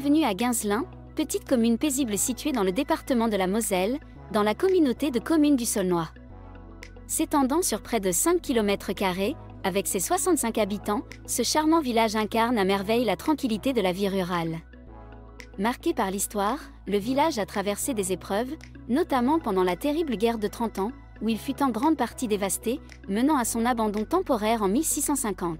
Bienvenue à Guinzelin, petite commune paisible située dans le département de la Moselle, dans la communauté de communes du Saulnois. S'étendant sur près de 5 km², avec ses 65 habitants, ce charmant village incarne à merveille la tranquillité de la vie rurale. Marqué par l'histoire, le village a traversé des épreuves, notamment pendant la terrible guerre de 30 ans, où il fut en grande partie dévasté, menant à son abandon temporaire en 1650.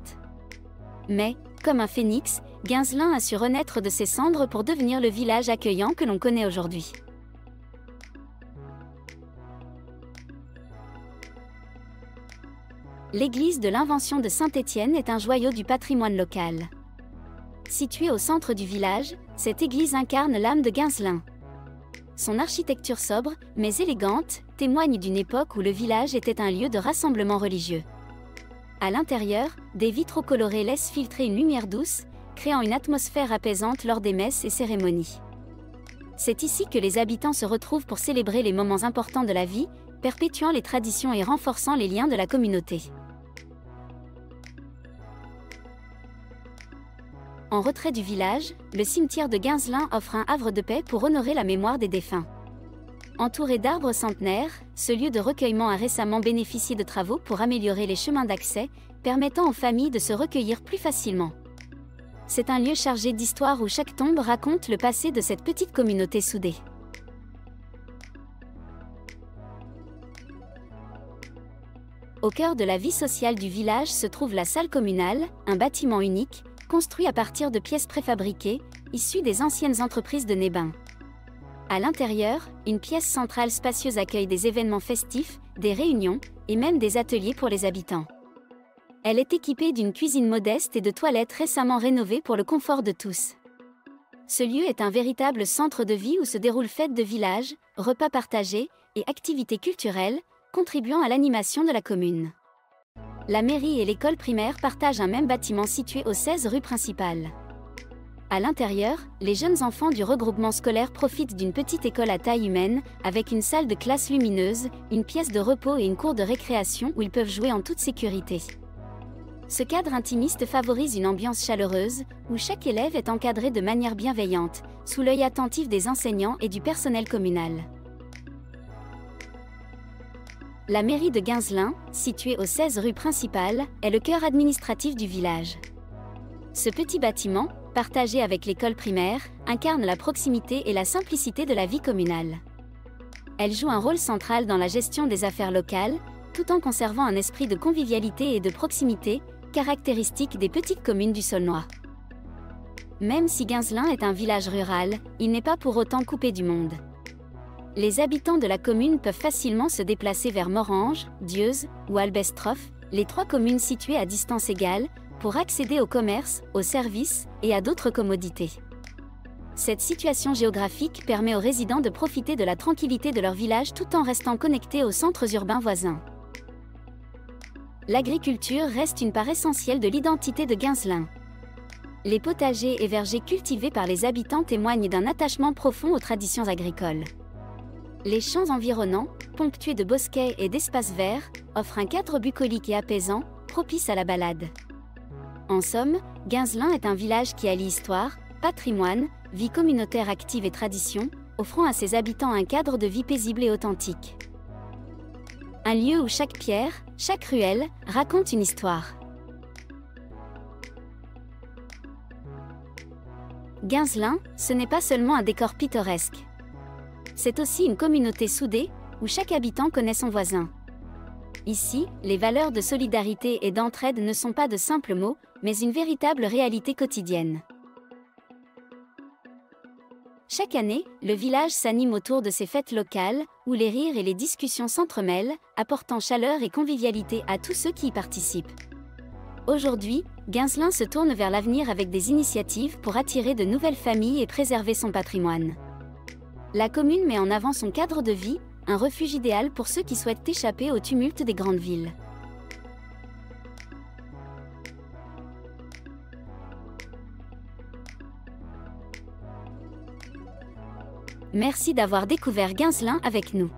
Mais, comme un phénix, Guinzelin a su renaître de ses cendres pour devenir le village accueillant que l'on connaît aujourd'hui. L'église de l'Invention de Saint-Étienne est un joyau du patrimoine local. Située au centre du village, cette église incarne l'âme de Guinzelin. Son architecture sobre, mais élégante, témoigne d'une époque où le village était un lieu de rassemblement religieux. À l'intérieur, des vitraux colorés laissent filtrer une lumière douce, créant une atmosphère apaisante lors des messes et cérémonies. C'est ici que les habitants se retrouvent pour célébrer les moments importants de la vie, perpétuant les traditions et renforçant les liens de la communauté. En retrait du village, le cimetière de Guinzelin offre un havre de paix pour honorer la mémoire des défunts. Entouré d'arbres centenaires, ce lieu de recueillement a récemment bénéficié de travaux pour améliorer les chemins d'accès, permettant aux familles de se recueillir plus facilement. C'est un lieu chargé d'histoire où chaque tombe raconte le passé de cette petite communauté soudée. Au cœur de la vie sociale du village se trouve la salle communale, un bâtiment unique, construit à partir de pièces préfabriquées, issues des anciennes entreprises de Nébin. À l'intérieur, une pièce centrale spacieuse accueille des événements festifs, des réunions, et même des ateliers pour les habitants. Elle est équipée d'une cuisine modeste et de toilettes récemment rénovées pour le confort de tous. Ce lieu est un véritable centre de vie où se déroulent fêtes de village, repas partagés et activités culturelles, contribuant à l'animation de la commune. La mairie et l'école primaire partagent un même bâtiment situé au 16 rue principale. À l'intérieur, les jeunes enfants du regroupement scolaire profitent d'une petite école à taille humaine, avec une salle de classe lumineuse, une pièce de repos et une cour de récréation où ils peuvent jouer en toute sécurité. Ce cadre intimiste favorise une ambiance chaleureuse, où chaque élève est encadré de manière bienveillante, sous l'œil attentif des enseignants et du personnel communal. La mairie de Guinzelin, située au 16 rue principale, est le cœur administratif du village. Ce petit bâtiment, partagé avec l'école primaire, incarne la proximité et la simplicité de la vie communale. Elle joue un rôle central dans la gestion des affaires locales, tout en conservant un esprit de convivialité et de proximité, caractéristique des petites communes du Saulnois. Même si Guinzelin est un village rural, il n'est pas pour autant coupé du monde. Les habitants de la commune peuvent facilement se déplacer vers Morhange, Dieuze ou Albestroff, les trois communes situées à distance égale, pour accéder au commerce, aux services et à d'autres commodités. Cette situation géographique permet aux résidents de profiter de la tranquillité de leur village tout en restant connectés aux centres urbains voisins. L'agriculture reste une part essentielle de l'identité de Guinzelin. Les potagers et vergers cultivés par les habitants témoignent d'un attachement profond aux traditions agricoles. Les champs environnants, ponctués de bosquets et d'espaces verts, offrent un cadre bucolique et apaisant, propice à la balade. En somme, Guinzelin est un village qui allie histoire, patrimoine, vie communautaire active et tradition, offrant à ses habitants un cadre de vie paisible et authentique. Un lieu où chaque pierre, chaque ruelle, raconte une histoire. Guinzelin, ce n'est pas seulement un décor pittoresque. C'est aussi une communauté soudée, où chaque habitant connaît son voisin. Ici, les valeurs de solidarité et d'entraide ne sont pas de simples mots, mais une véritable réalité quotidienne. Chaque année, le village s'anime autour de ces fêtes locales, où les rires et les discussions s'entremêlent, apportant chaleur et convivialité à tous ceux qui y participent. Aujourd'hui, Guinzelin se tourne vers l'avenir avec des initiatives pour attirer de nouvelles familles et préserver son patrimoine. La commune met en avant son cadre de vie, un refuge idéal pour ceux qui souhaitent échapper au tumulte des grandes villes. Merci d'avoir découvert Guinzelin avec nous.